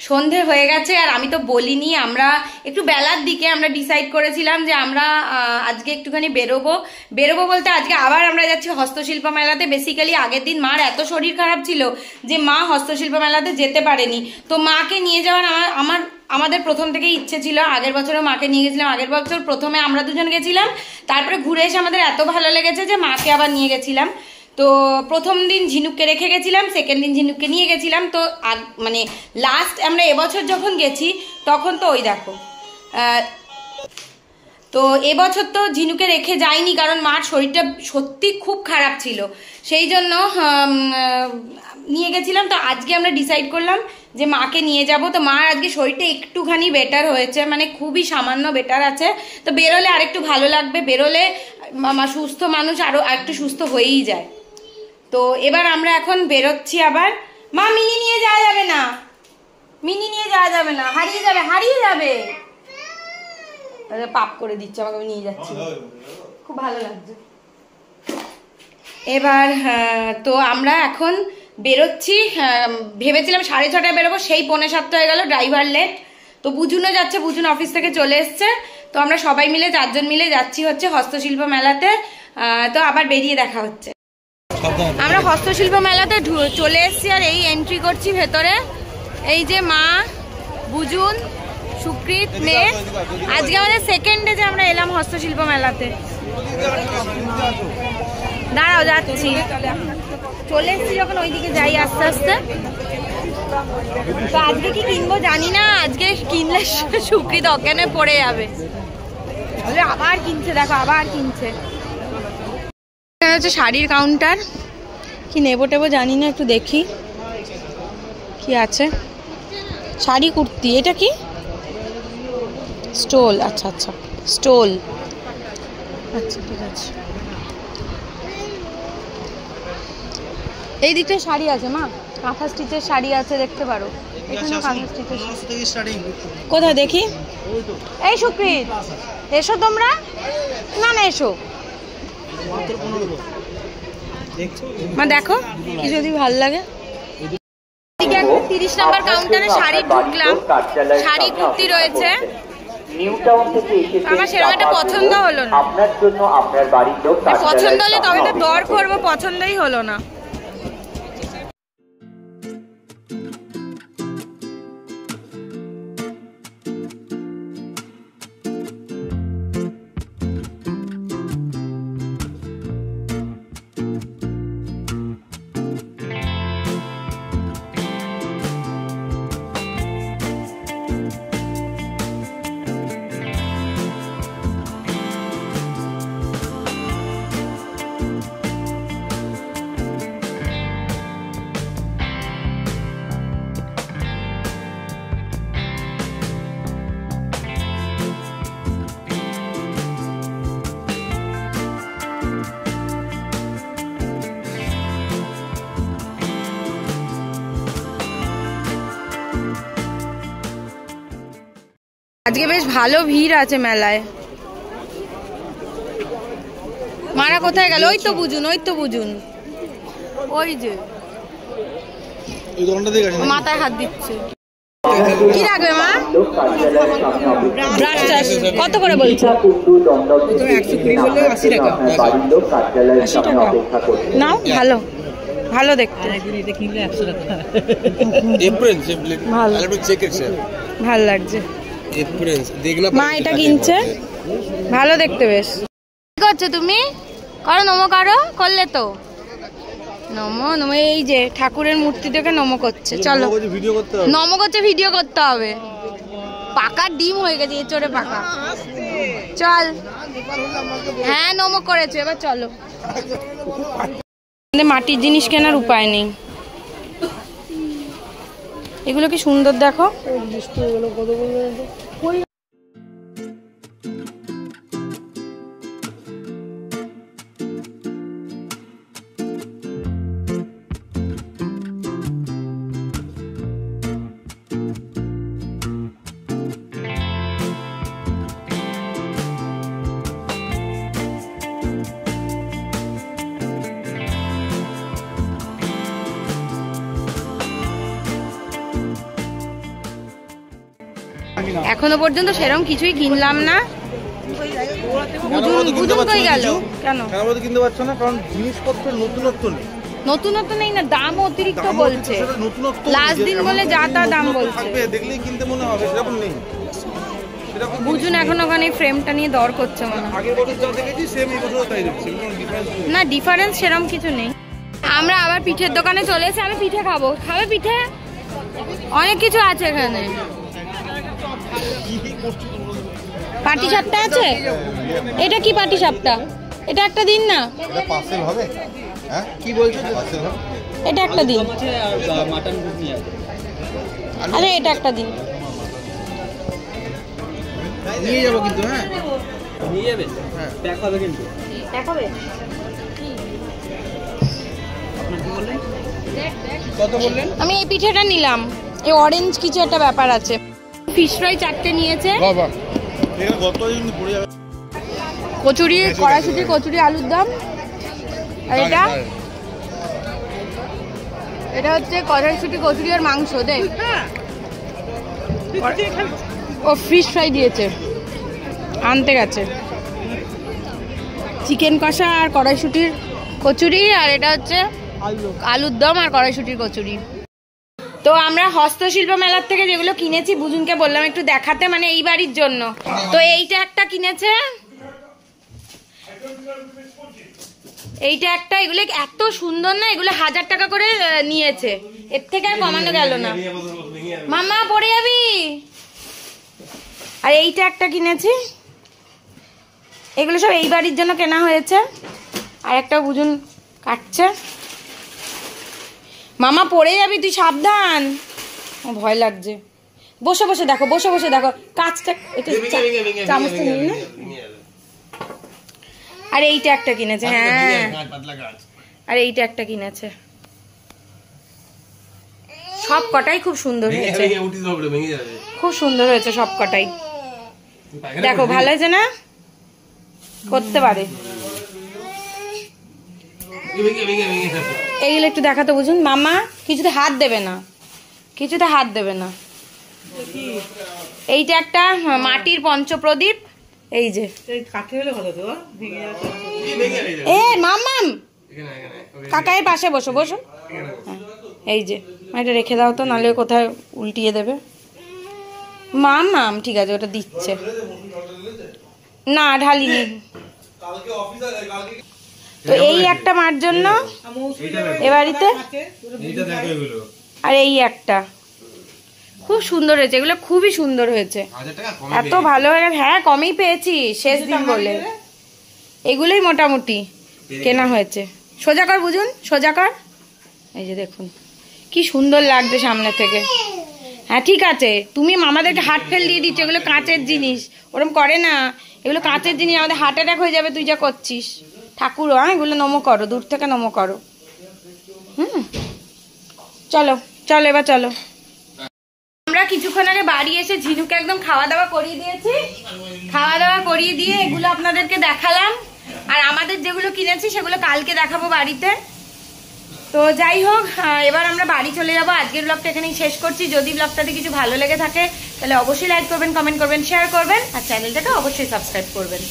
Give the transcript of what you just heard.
সন্ধে হয়ে গেছে আর আমি তো বলিনি, আমরা একটু বেলার দিকে আমরা ডিসাইড করেছিলাম যে আমরা আজকে একটুখানি বেরোবো বলতে আজকে আবার আমরা যাচ্ছি হস্তশিল্প মেলাতে। বেসিক্যালি আগের দিন মার এত শরীর খারাপ ছিল যে মা হস্তশিল্প মেলাতে যেতে পারেনি, তো মাকে নিয়ে যাওয়ার আমাদের প্রথম থেকেই ইচ্ছে ছিল। আগের বছরও মাকে নিয়ে গেছিলাম, আগের বছর প্রথমে আমরা দুজন গেছিলাম, তারপরে ঘুরে এসে আমাদের এত ভালো লেগেছে যে মাকে আবার নিয়ে গেছিলাম। তো প্রথম দিন ঝিনুককে রেখে গেছিলাম, সেকেন্ড দিন ঝিনুককে নিয়ে গেছিলাম। তো মানে লাস্ট আমরা এবছর যখন গেছি তখন তো ওই দেখো, তো এবছর তো ঝিনুকে রেখে যাইনি কারণ মার শরীরটা সত্যি খুব খারাপ ছিল, সেই জন্য নিয়ে গেছিলাম। তো আজকে আমরা ডিসাইড করলাম যে মাকে নিয়ে যাব। তো মার আজকে শরীরটা একটুখানি বেটার হয়েছে, মানে খুবই সামান্য বেটার আছে। তো বেরোলে আরেকটু ভালো লাগবে, বেরোলে সুস্থ মানুষ আরো একটু সুস্থ হয়েই যায়। তো এবার আমরা এখন বেরোচ্ছি আবার। মা মিনি নিয়ে যাওয়া যাবে না, মিনি নিয়ে যাওয়া যাবে না, হারিয়ে যাবে। পাপ করে দিচ্ছে আমাকে, আমি নিয়ে যাচ্ছি, খুব ভালো লাগছে। এবার তো আমরা এখন বেরোচ্ছি, ভেবেছিলাম 6:30টায় বেরোবো, সেই 6:45 হয়ে গেল, ড্রাইভার লেট। তো বুঝুনও যাচ্ছে, বুঝুন অফিস থেকে চলে এসছে। তো আমরা সবাই মিলে 4 জন মিলে যাচ্ছি হচ্ছে হস্তশিল্প মেলাতে। তো আবার বেরিয়ে দেখা হচ্ছে। আমরা হস্তশিল্প মেলাতে চলে এসছি আর এই এন্ট্রি করছি ভেতরে। এই যে মা, বুঝুন, সুকৃত, মেয়ে। আজকে আমাদের সেকেন্ড ডে যে আমরা এলাম হস্তশিল্প মেলাতে। দাঁড়াও, যাচ্ছি, চলে এসছি যখন ওইদিকে যাই আস্তে আস্তে। তো আজকে কি কিনবো জানি না, আজকে কিনলে সুকৃত অজ্ঞানে পড়ে যাবে। আবার কিনছে, দেখো আবার কিনছে। এখানে হচ্ছে শাড়ির কাউন্টার, কি নেবো টেবো জানি না, একটু দেখি কি আছে। শাড়ি, কুর্তি, এটা কি স্টোল? আচ্ছা আচ্ছা, স্টোল, আচ্ছা ঠিক আছে। এই দিকটায় শাড়ি আছে মা, কাঁথা স্টিচের শাড়ি আছে, দেখতে পারো। এখানে কাঁথা স্টিচের শাড়ি কোথায় দেখি? এই সুকৃত, এসো তোমরা, না না এসো মা, দেখো কি যদি ভালো লাগে। 30 নম্বর কাউন্টারে শাড়ি ঢুকলাম, শাড়ি কুর্তি রয়েছে। আমার সেরকম একটা পছন্দ হলো না, পছন্দ হলে তবে তো দর করবো, পছন্দই হলো না। আজকে বেশ ভালো ভিড় আছে মেলায়। মারা কোথায় গেল? ওই তো বুঝুন, ওই তো বুঝুন, ওই যে মাথায় হাত দিচ্ছে। কি রাখবে মা? কত করে বলছো? 120 টাকা। নাও, ভালো ভালো দেখতে, ভালো লাগছে মা, এটা কিনছে, ভালো দেখতে বেশ। কি করছো তুমি? করো, নমো করো, করলে তো নমো নমো। এই যে ঠাকুরের মূর্তি দেখে নমো করছে, চলো নমো করছে, ভিডিও করতে হবে। পাকা ডিম হয়ে গেছে, এচড়ে পাকা। চল, হ্যাঁ নমো করেছে, এবার চলো। মাটির জিনিস কেনার উপায় নেই। এগুলো কি সুন্দর দেখো। এখনো পর্যন্ত সেরকম কিছুই কিনলাম না। বুঝুন কই গেল? কেন কিনতে পারছো না? কারণ জিনিসপত্র নতুনত্ব নেই। নতুনত্ব নেই না, দাম অতিরিক্ত বলছে। লাস্ট দিন বলে যা তা দাম বলছে, দেখলেই কিনতে মনে হবে, সেরকম নেই। বুঝুন এখন ওখানে ফ্রেমটা নিয়ে দর করছে মনে হয়। না ডিফারেন্স সেরকম কিছু নেই। আমরা আবার পিঠের দোকানে চলে এসে আমি পিঠে খাবো। খাবে পিঠে? অনেক কিছু আছে এখানে। পাটি সাপটা আছে? এটা কি পাটি সাপটা? এটা একটা দিন না। এটা পার্সেল হবে? হ্যাঁ কি বলছো? পার্সেল হবে? এটা একটা দিন। মাটন ঘুগনি আছে। আরে এটা একটা দিন। নিয়ে যাবো কিন্তু। হ্যাঁ নিয়ে যাবে? হ্যাঁ প্যাক হবে কিন্তু। প্যাক হবে? আপনার কি বললেন? কত বললেন? আমি এই পিঠেটা নিলাম। এই অরেঞ্জ কিছু একটা ব্যাপার আছে। ফিশ ফ্রাই 4টে নিয়েছে। বাবা এখানে গতদিন পড়ে যাবে। কচুরি, কড়াইশুঁটি, কচুরি, আলুর দম। আর এটা এটা হচ্ছে কড়াইশুঁটি, কচুরি আর মাংস। দেখ ও ফিশ ফ্রাই দিয়েছে, আনতে গেছে। চিকেন কষা আর কড়াইশুঁটির কচুরি, আর এটা হচ্ছে আলুর দম আর কড়াইশুঁটির কচুরি। তো আমরা হস্তশিল্প মেলার থেকে যেগুলো কিনেছি বুঝুনকে বললাম একটু দেখাতে, মানে এই বাড়ির জন্য। তো এইটা একটা কিনেছে, এইটা একটা। এগুলো এত সুন্দর না, এগুলো 1000 টাকা করে নিয়েছে, এর থেকে আর কমানো গেল না। মামা পড়ে যাবি। আর এইটা একটা কিনেছি, এগুলো সব এই বাড়ির জন্য কেনা হয়েছে। আর একটা বুঝুন কাটছে। মামা পড়ে যাবি, তুই সাবধান। ভয় লাগছে। বসে বসে দেখো, বসে বসে দেখো। কাজটা চামচটা নিয়ে না। আর এইটা একটা কিনেছে। হ্যাঁ আর এইটা একটা কিনেছে। সব কটাই খুব সুন্দর হয়েছে, খুব সুন্দর হয়েছে সব কটাই। দেখো ভালো হয়েছে না? করতে পারে। এইগুলো একটু দেখাতে বুঝুন। মামা কিছুতে হাত দেবে না, কিছুতে হাত দেবে না। এইটা একটা মাটির পঞ্চপ্রদীপ। এই যে এ মামাম কাকায়ের পাশে বসো, বসো। এই যে এটা রেখে দাও তো, নাহলে কোথায় উল্টিয়ে দেবে। মামাম ঠিক আছে, ওটা দিচ্ছে না, ঢালিনি। তো এই একটা মার জন্য এ বাড়িতে, আর এই একটা খুব সুন্দর হয়েছে। এগুলো খুবই সুন্দর হয়েছে, এত ভালো হয়ে গেছে। হ্যাঁ কমেই পেয়েছি শেষ দিন বলে। এগুলোই মোটামুটি কেনা হয়েছে। সোজা কর বুঝুন, সোজা কর। এই যে দেখুন কি সুন্দর লাগছে সামনে থেকে। হ্যাঁ ঠিক আছে, তুমি মামাদেরকে হার্ট ফেল দিয়ে দিচ্ছ। এগুলো কাঁচের জিনিস, ওরম করে না। এগুলো কাঁচের জিনিস, আমাদের হার্ট অ্যাটাক হয়ে যাবে তুই যা করছিস। ঠাকুর হ্যাঁ এগুলো নমো করো, দূর থেকে নমো করো। চলো চলো এবার চলো। আমরা কিছুক্ষণ আগে বাড়ি এসে ঝিনুকে একদম খাওয়া দাওয়া করিয়ে দিয়েছি। খাওয়া দাওয়া করিয়ে দিয়ে এগুলো আপনাদেরকে দেখালাম। আর আমাদের যেগুলো কিনেছি সেগুলো কালকে দেখাবো বাড়িতে। তো যাই হোক, এবার আমরা বাড়ি চলে যাবো। আজকের ব্লগটা এখানেই শেষ করছি। যদি ব্লগটাতে কিছু ভালো লেগে থাকে তাহলে অবশ্যই লাইক করবেন, কমেন্ট করবেন, শেয়ার করবেন, আর চ্যানেলটাকে অবশ্যই সাবস্ক্রাইব করবেন।